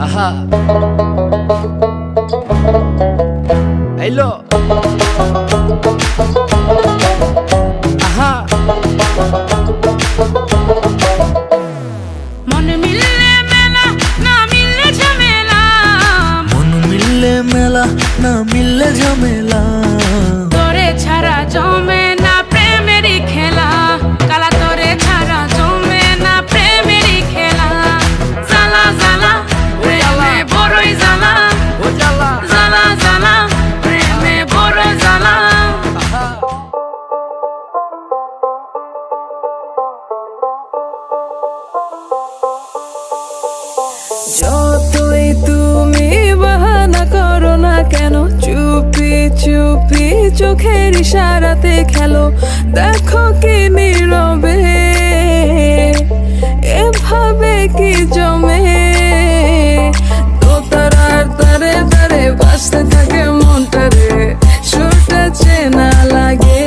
আহা হ্যালো আহা মন মিললে মেলা না মিললে ঝামেলা, মন মিললে মেলা না মিললে ঝামেলা, তোরে ছাড়া জমে না প্রেমেরই খেলা, কালা তোরে ছাড়া জমে না প্রেমেরই খেলা। জ্বালা জ্বালা প্রেমে বড়ই জ্বালা, ও জ্বালা জ্বালা জ্বালা প্রেমে বড় জ্বালা। যতই তুমি বাহানা করো না কেন, চুপি চুপি চোখের ইশারাতে খেলো, দেখো কি নীরবে এভাবে কি জমে। দোতারার তারে তারে বাজতে থাকে মনটা রে, সুরটা চেনা লাগে।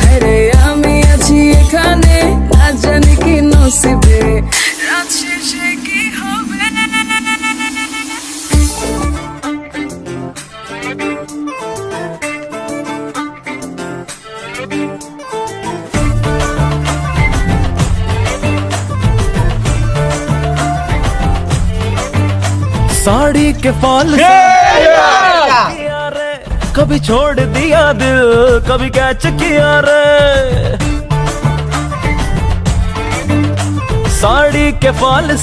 আরে আমি আছি এখানে, না জানি কি নসিবে, রাত শেষে কি হবে। साड़ी के फॉल से कभी छोड़ दिया दिल, कभी कैच किया रे। साड़ी के फॉल से